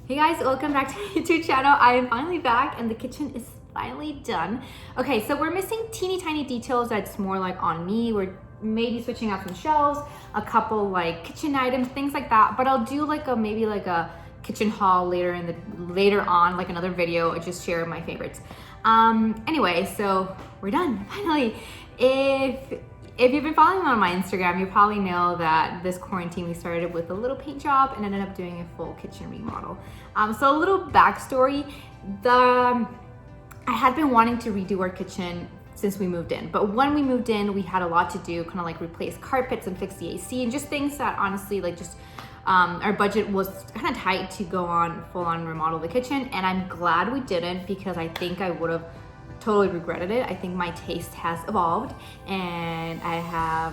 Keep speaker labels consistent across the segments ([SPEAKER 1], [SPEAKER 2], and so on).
[SPEAKER 1] Hey guys, welcome back to my YouTube channel. I am finally back and the kitchen is finally done. Okay, so we're missing teeny tiny details that's more like on me. We're maybe switching out some shelves, a couple like kitchen items, things like that. But I'll do like maybe a kitchen haul later on, like another video. I just share my favorites. Anyway, so we're done finally. If you've been following me on my Instagram, you probably know that this quarantine we started with a little paint job and ended up doing a full kitchen remodel. So a little backstory, I had been wanting to redo our kitchen since we moved in, but when we moved in, we had a lot to do, kind of like replace carpets and fix the AC and just things that honestly our budget was kind of tight to go on full on remodel the kitchen. And I'm glad we didn't, because I think I would have totally regretted it. I think my taste has evolved and I have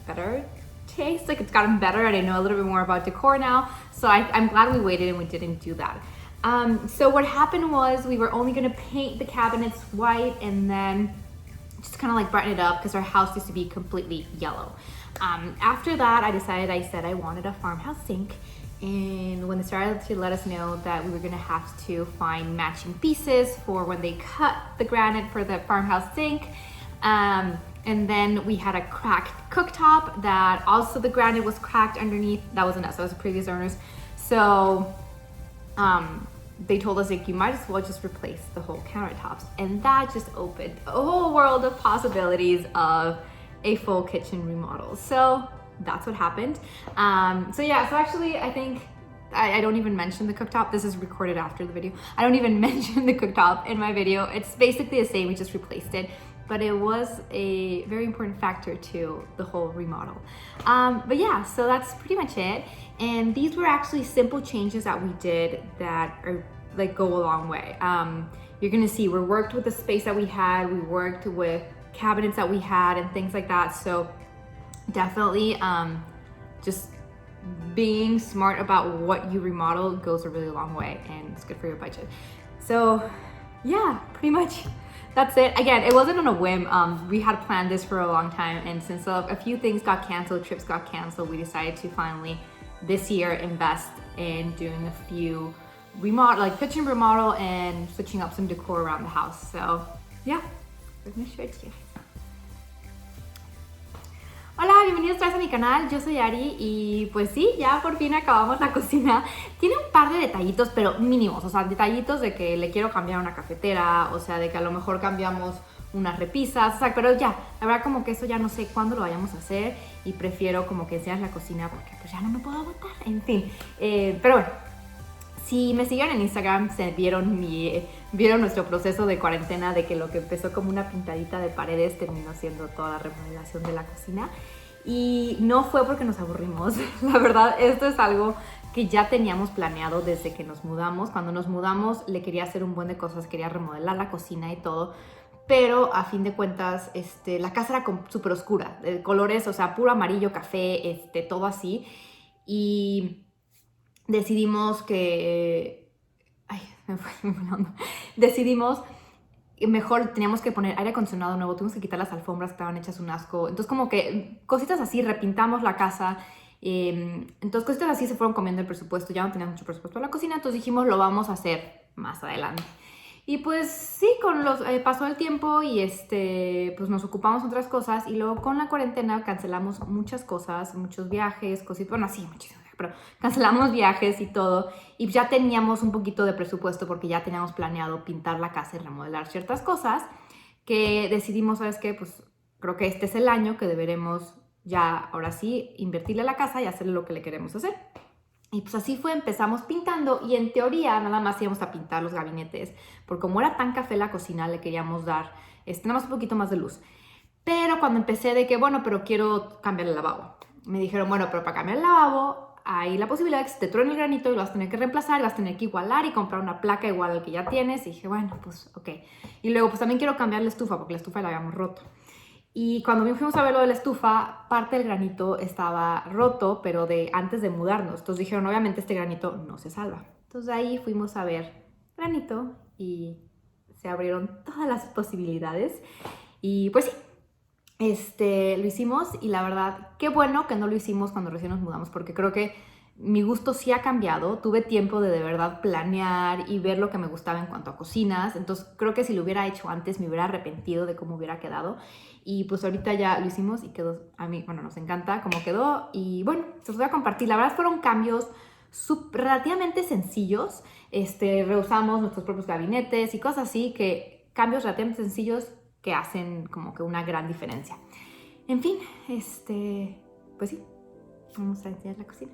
[SPEAKER 1] better taste, like it's gotten better and I know a little bit more about decor now. So I'm glad we waited and we didn't do that. So what happened was we were only gonna paint the cabinets white and then just kind of like brighten it up because our house used to be completely yellow. After that, I said I wanted a farmhouse sink. And when they started to let us know that we were gonna have to find matching pieces for when they cut the granite for the farmhouse sink. And then we had a cracked cooktop that also the granite was cracked underneath. That wasn't us, that was the previous owners. So they told us like, you might as well just replace the whole countertops. And that just opened a whole world of possibilities of a full kitchen remodel. So that's what happened. So actually I think I don't even mention the cooktop. This is recorded after the video. I don't even mention the cooktop in my video. It's basically the same, we just replaced it. But it was a very important factor to the whole remodel. But yeah, so that's pretty much it. And these were actually simple changes that we did that are like go a long way. You're gonna see we worked with the space that we had, we worked with cabinets that we had and things like that. So definitely just being smart about what you remodel goes a really long way and it's good for your budget. So yeah, pretty much that's it. Again, it wasn't on a whim. We had planned this for a long time, and since a few things got canceled, trips got canceled, we decided to finally this year invest in doing a few kitchen remodel and switching up some decor around the house. So yeah, we're gonna show it to you. Hola, bienvenidos otra vez a mi canal, yo soy Ari y pues sí, ya por fin acabamos la cocina. Tiene un par de detallitos, pero mínimos, o sea, detallitos de que le quiero cambiar una cafetera, o sea, de que a lo mejor cambiamos unas repisas, o sea, pero ya, la verdad como que eso ya no sé cuándo lo vayamos a hacer y prefiero como que enseñar la cocina porque pues ya no me puedo aguantar, en fin. Pero bueno, si me siguen en Instagram, vieron nuestro proceso de cuarentena, de que lo que empezó como una pintadita de paredes terminó siendo toda la remodelación de la cocina. Y no fue porque nos aburrimos. La verdad, esto es algo que ya teníamos planeado desde que nos mudamos. Cuando nos mudamos, le quería hacer un buen de cosas, quería remodelar la cocina y todo. Pero a fin de cuentas, la casa era súper oscura, de colores, o sea, puro amarillo, café, todo así. Y decidimos que... Ay, me fue la onda. Decidimos mejor teníamos que poner aire acondicionado nuevo, tuvimos que quitar las alfombras que estaban hechas un asco. Entonces como que cositas así, repintamos la casa. Entonces cositas así se fueron comiendo el presupuesto. Ya no teníamos mucho presupuesto en la cocina, entonces dijimos lo vamos a hacer más adelante. Y pues sí, pasó el tiempo y pues nos ocupamos otras cosas. Y luego con la cuarentena cancelamos muchas cosas, muchos viajes, cositas, bueno, sí, muchísimas. Pero cancelamos viajes y todo, y ya teníamos un poquito de presupuesto porque ya teníamos planeado pintar la casa y remodelar ciertas cosas, que decidimos, ¿sabes qué? Pues creo que este es el año que deberemos ya, ahora sí, invertirle a la casa y hacerle lo que le queremos hacer. Y pues así fue, empezamos pintando y en teoría nada más íbamos a pintar los gabinetes, porque como era tan café la cocina, le queríamos dar nada más un poquito más de luz. Pero cuando empecé de que, bueno, pero quiero cambiar el lavabo, me dijeron, bueno, pero para cambiar el lavabo hay la posibilidad de que se te truene el granito y lo vas a tener que reemplazar, y vas a tener que igualar y comprar una placa igual al que ya tienes. Y dije, bueno, pues ok. Y luego pues también quiero cambiar la estufa porque la estufa la habíamos roto. Y cuando fuimos a ver lo de la estufa, parte del granito estaba roto, pero antes de mudarnos. Entonces dijeron, obviamente este granito no se salva. Entonces ahí fuimos a ver granito y se abrieron todas las posibilidades. Y pues sí. Lo hicimos y la verdad, qué bueno que no lo hicimos cuando recién nos mudamos, porque creo que mi gusto sí ha cambiado. Tuve tiempo de verdad planear y ver lo que me gustaba en cuanto a cocinas. Entonces creo que si lo hubiera hecho antes me hubiera arrepentido de cómo hubiera quedado. Y pues ahorita ya lo hicimos y quedó, a mí, bueno, nos encanta cómo quedó. Y bueno, se los voy a compartir. La verdad fueron cambios relativamente sencillos. Reusamos nuestros propios gabinetes y cosas así, que cambios relativamente sencillos que hacen como que una gran diferencia. En fin, pues sí, vamos a enseñar la cocina.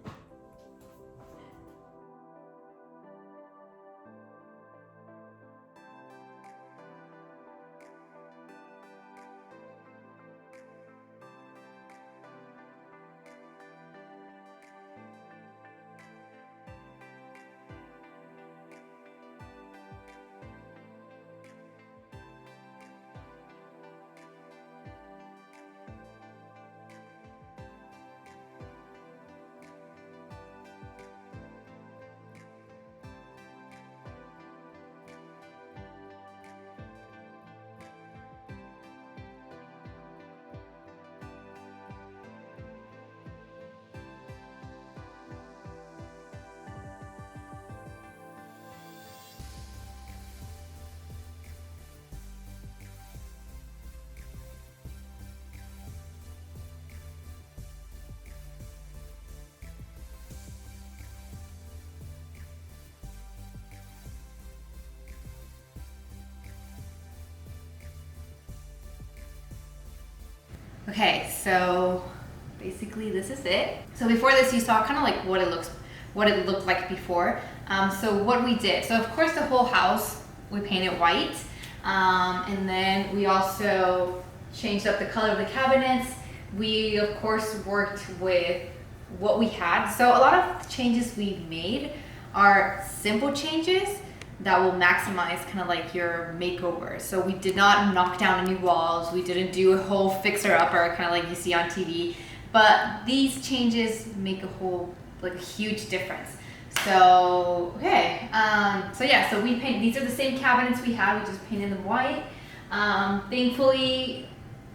[SPEAKER 1] Okay, so basically this is it. So before this, you saw kind of like what it looked like before. So what we did, so of course the whole house we painted white, and then we also changed up the color of the cabinets. We of course worked with what we had. So a lot of the changes we made are simple changes that will maximize kind of like your makeover. So we did not knock down any walls. We didn't do a whole fixer-upper kind of like you see on TV. But these changes make a whole, like a huge difference. So, okay. So yeah, so we paint, these are the same cabinets we had, we just painted them white. Thankfully,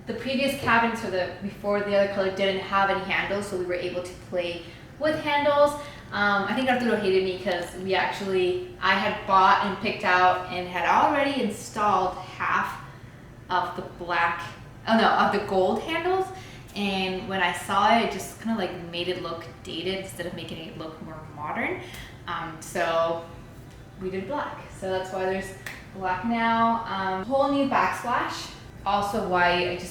[SPEAKER 1] the previous cabinets or before the other color didn't have any handles, so we were able to play with handles. I think Arturo hated me because I had bought and picked out and had already installed half of the gold handles. And when I saw it, it just kind of like made it look dated instead of making it look more modern. So we did black. So that's why there's black now. Whole new backsplash. Also white.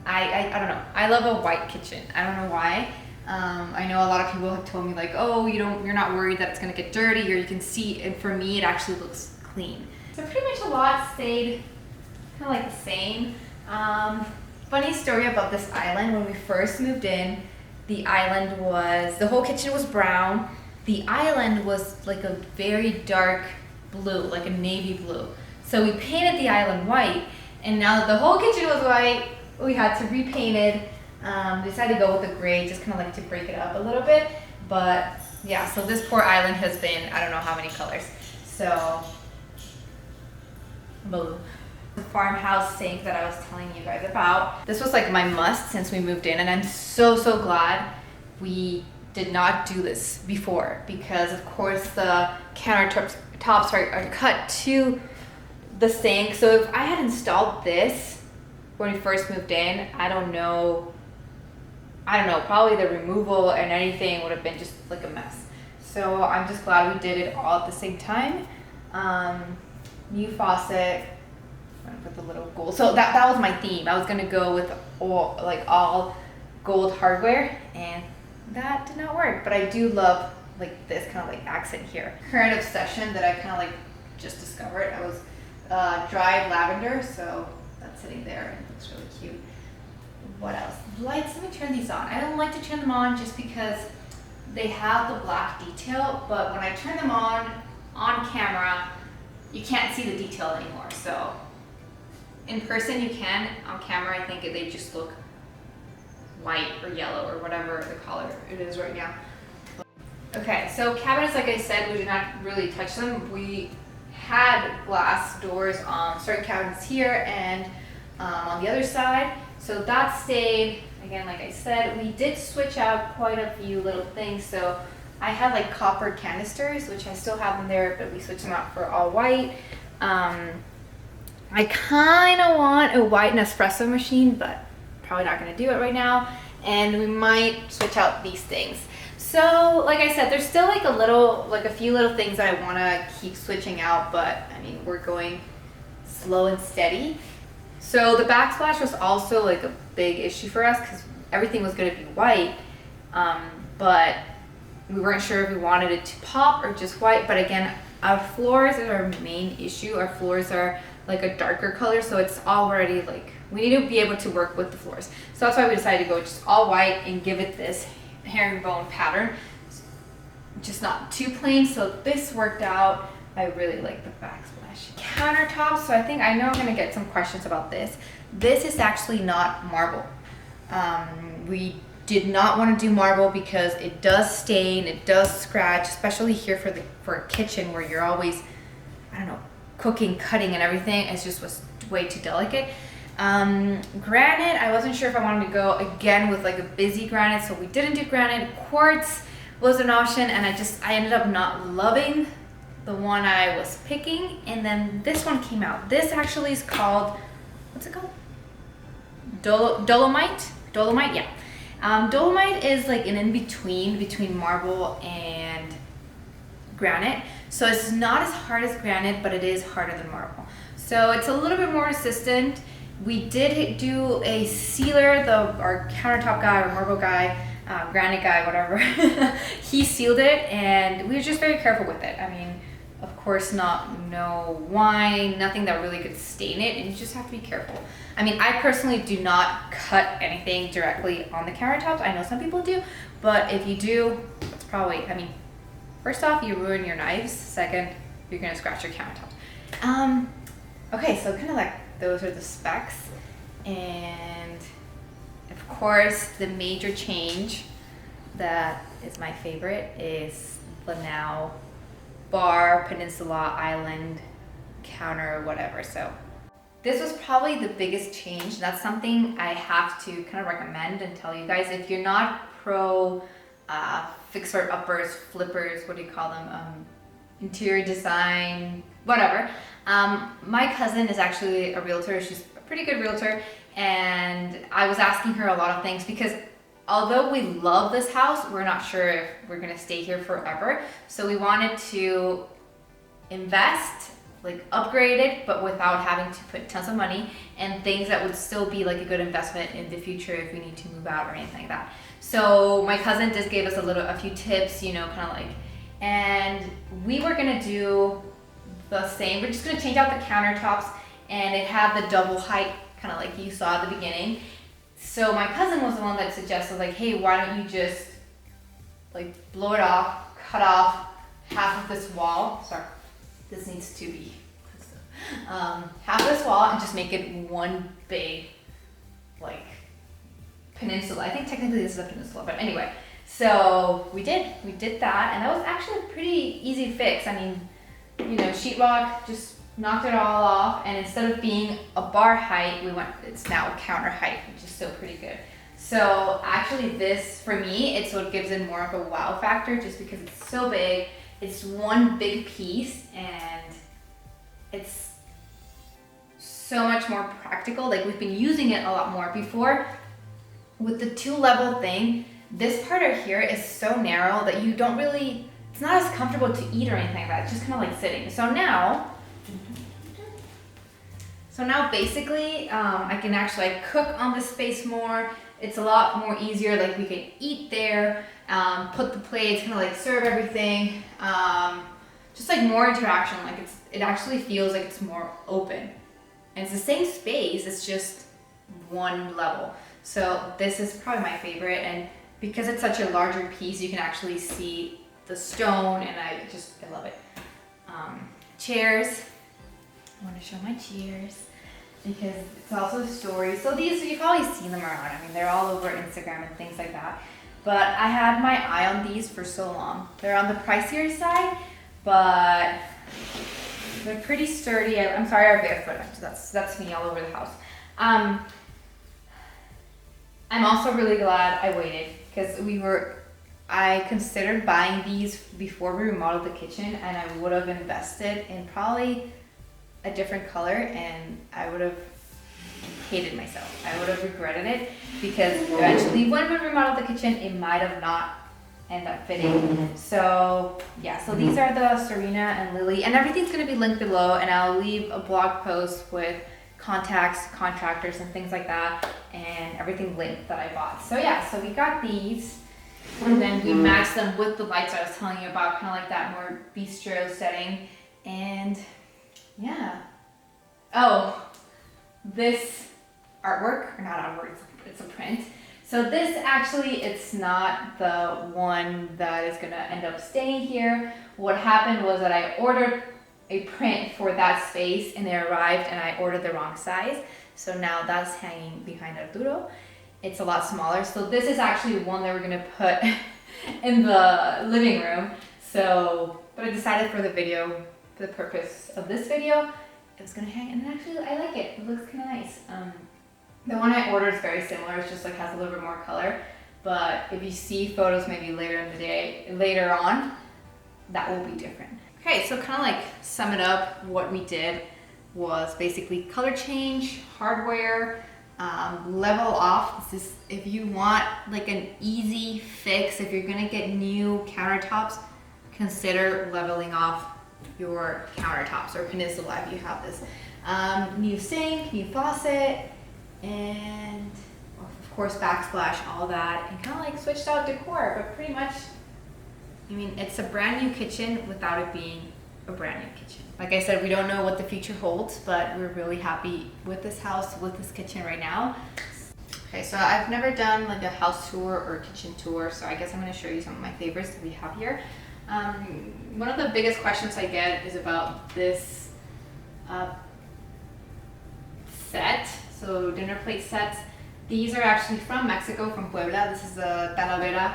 [SPEAKER 1] I don't know. I love a white kitchen. I don't know why. I know a lot of people have told me like, oh, you're not worried that it's gonna get dirty, or you can see, and for me it actually looks clean. So pretty much a lot stayed kind of like the same. Funny story about this island. When we first moved in, the whole kitchen was brown. The island was like a very dark blue, like a navy blue. So we painted the island white, and now that the whole kitchen was white, we had to repaint it. We decided to go with the gray, just kind of like to break it up a little bit. But yeah, so this poor island has been, I don't know how many colors. So, blue. The farmhouse sink that I was telling you guys about. This was like my must since we moved in, and I'm so glad we did not do this before, because of course the countertops are cut to the sink. So if I had installed this when we first moved in, I don't know, probably the removal and anything would have been just like a mess. So I'm just glad we did it all at the same time. New faucet, with the little gold. So that was my theme. I was gonna go with all gold hardware, and that did not work. But I do love like this kind of like accent here. Current obsession that I kind of like just discovered. I was dried lavender, so that's sitting there and it looks really cute. What else? Lights, let me turn these on. I don't like to turn them on just because they have the black detail, but when I turn them on camera, you can't see the detail anymore. So in person you can, on camera I think they just look white or yellow or whatever the color it is right now. Okay, so cabinets, like I said, we did not really touch them. We had glass doors on certain cabinets here and on the other side. So that stayed, again, like I said. We did switch out quite a few little things. So I had like copper canisters, which I still have them there, but we switched them out for all white. I kind of want a white Espresso machine, but probably not going to do it right now. And we might switch out these things. So like I said, there's still like a few little things that I want to keep switching out, but I mean, we're going slow and steady. So the backsplash was also like a big issue for us because everything was going to be white, but we weren't sure if we wanted it to pop or just white. But again, our floors is our main issue. Our floors are like a darker color, so it's already like, we need to be able to work with the floors. So that's why we decided to go just all white and give it this herringbone pattern, just not too plain. So this worked out. I really like the backsplash countertop. So I know I'm gonna get some questions about this. This is actually not marble. We did not want to do marble because it does stain, it does scratch, especially here for a kitchen where you're always, I don't know, cooking, cutting and everything. It just was way too delicate. Granite, I wasn't sure if I wanted to go again with like a busy granite, so we didn't do granite. Quartz was an option, and I ended up not loving the one I was picking, and then this one came out. This actually is called, what's it called? Dolomite, yeah. Dolomite is like an in-between between marble and granite. So it's not as hard as granite, but it is harder than marble. So it's a little bit more resistant. We did do a sealer, our countertop guy or marble guy, granite guy, whatever, he sealed it, and we were just very careful with it. I mean, of course, no wine, nothing that really could stain it, and you just have to be careful. I mean, I personally do not cut anything directly on the countertops. I know some people do, but if you do, it's probably, I mean, first off, you ruin your knives. Second, you're gonna scratch your countertops. Okay, so kind of like those are the specs, and of course the major change that is my favorite is the now bar, peninsula, island, counter, whatever. So this was probably the biggest change. That's something I have to kind of recommend and tell you guys. If you're not pro fixer uppers, flippers, what do you call them? Interior design, whatever. My cousin is actually a realtor. She's a pretty good realtor, and I was asking her a lot of things because although we love this house, we're not sure if we're gonna stay here forever. So we wanted to invest, like upgrade it, but without having to put tons of money, and things that would still be like a good investment in the future if we need to move out or anything like that. So my cousin just gave us a few tips, you know, kind of like, and we were gonna do the same. We're just gonna change out the countertops, and it had the double height, kind of like you saw at the beginning. So my cousin was the one that suggested, like, hey, why don't you just like blow it off, cut off half of this wall. Sorry, this needs to be half of this wall, and just make it one big like peninsula. I think technically this is a peninsula, but anyway. So we did that, and that was actually a pretty easy fix. I mean, you know, sheetrock, just knocked it all off, and instead of being a bar height, it's now a counter height, which is still pretty good. So actually this, for me, it's what gives it more of a wow factor, just because it's so big. It's one big piece, and it's so much more practical. Like, we've been using it a lot more before. With the 2-level thing, this part right here is so narrow that you don't really, it's not as comfortable to eat or anything like that. It's just kind of like sitting. So now basically, I can actually cook on this space more. It's a lot more easier. Like, we can eat there, put the plates, kind of like serve everything. Just like more interaction. Like, it actually feels like it's more open. And it's the same space, it's just one level. So this is probably my favorite, and because it's such a larger piece, you can actually see the stone, and I love it. Chairs. I want to show my chairs because it's also a story. So these, you've probably seen them around. I mean, they're all over Instagram and things like that. But I had my eye on these for so long. They're on the pricier side, but they're pretty sturdy. I'm sorry, I'm barefoot. That's me all over the house. I'm also really glad I waited, because we were I considered buying these before we remodeled the kitchen, and I would have invested in probably a different color, and I would have hated myself. I would have regretted it, because eventually when we remodeled the kitchen, it might have not end up fitting. So yeah, so these are the Serena and Lily, and everything's going to be linked below, and I'll leave a blog post with contacts, contractors, and things like that, and everything linked that I bought. So yeah, so we got these, and then we matched them with the lights I was telling you about, kind of like that more bistro setting. And yeah, oh, this artwork, or not artwork, it's a print. So this actually, it's not the one that is gonna end up staying here. What happened was that I ordered a print for that space, and it arrived and I ordered the wrong size. So now that's hanging behind Arturo. It's a lot smaller. So this is actually one that we're gonna put in the living room. So, but I decided for the video, for the purpose of this video, it was gonna hang, and actually I like it. It looks kind of nice. The one I ordered is very similar. It's just like has a little bit more color. But if you see photos maybe later in the day, later on, that will be different. Okay, so kind of like sum it up, what we did was basically color change, hardware, level off. This is if you want like an easy fix, if you're gonna get new countertops, consider leveling off your countertops, or Peninsula if you have this. New sink, new faucet, and of course Backsplash, all that, and kind of like switched out decor, but pretty much, I mean, it's a brand new kitchen without it being a brand new kitchen. Like I said, we don't know what the future holds, but we're really happy with this house, with this kitchen right now. Okay, so I've never done like a house tour or kitchen tour, so I guess I'm going to show you some of my favorites that we have here. One of the biggest questions I get is about this set, so dinner plate sets. These are actually from Mexico, from Puebla. This is a talavera,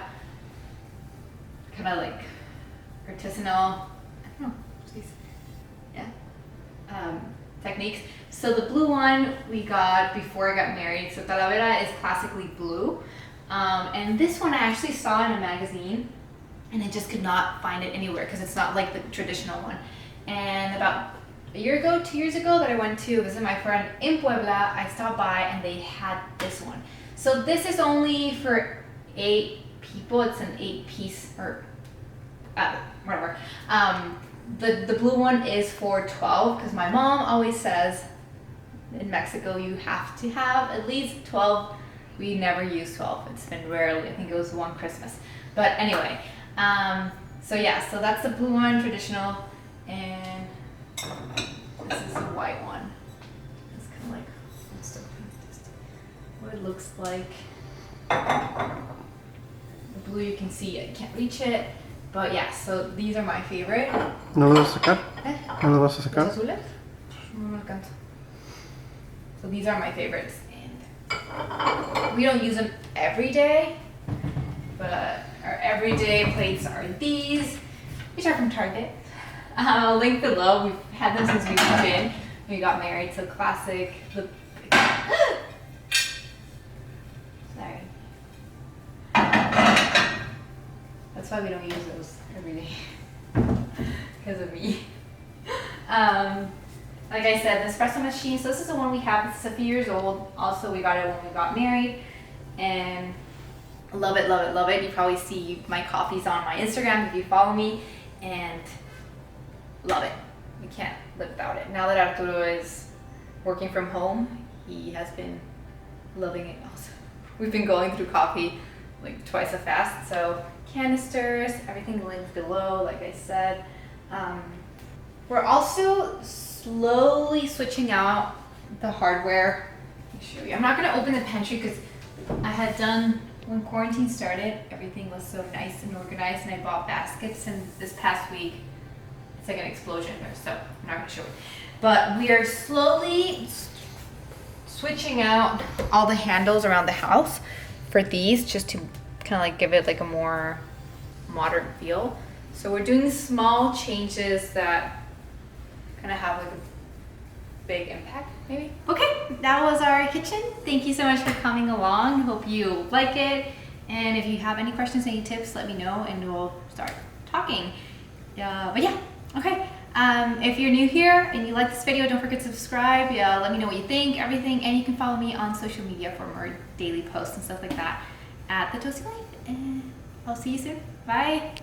[SPEAKER 1] kind of like artisanal, I don't know, yeah, techniques. So the blue one we got before I got married. So talavera is classically blue, and this one I actually saw in a magazine, and I just could not find it anywhere because it's not like the traditional one. And about a year ago, 2 years ago, that I went to visit my friend in Puebla, I stopped by and they had this one. So this is only for 8 people. It's an 8-piece, or whatever. The blue one is for 12, because my mom always says in Mexico you have to have at least 12. We never use 12. It's been rarely. I think it was one Christmas. But anyway, so yeah, so that's the blue one, traditional, and this is the white one. It's kind of like, what it looks like. The blue, you can see I can't reach it, but yeah, so these are my favorite.
[SPEAKER 2] ¿No lo vas a sacar? ¿No lo vas a sacar?
[SPEAKER 1] ¿Los azules? No alcanzo. So these are my favorites, and we don't use them every day, but our everyday plates are these, which are from Target. I'll link below. We've had them since we moved in. We got married, so classic. Sorry. That's why we don't use those every day, because of me. Like I said, the Espresso Machine. So this is the one we have. It's a few years old. Also, we got it when we got married, and love it, love it, love it. You probably see my coffees on my Instagram if you follow me, and love it. We can't live without it. Now that Arturo is working from home, he has been loving it also. We've been going through coffee like twice as fast. So canisters, everything linked below, like I said. We're also slowly switching out the hardware. Let me show you. I'm not gonna open the pantry because I had done, when quarantine started, everything was so nice and organized, and I bought baskets, and this past week, it's like an explosion there, so I'm not gonna show it. But we are slowly switching out all the handles around the house for these, just to kind of like give it like a more modern feel. So we're doing small changes that kind of have like a big impact, maybe. Okay, that was our kitchen. Thank you so much for coming along. Hope you like it, And if you have any questions, any tips, let me know and we'll start talking. But yeah, okay. If you're new here and you like this video, don't forget to subscribe. Let me know what you think, everything. And you can follow me on social media for more daily posts and stuff like that at The Toasty Life. And I'll see you soon. Bye.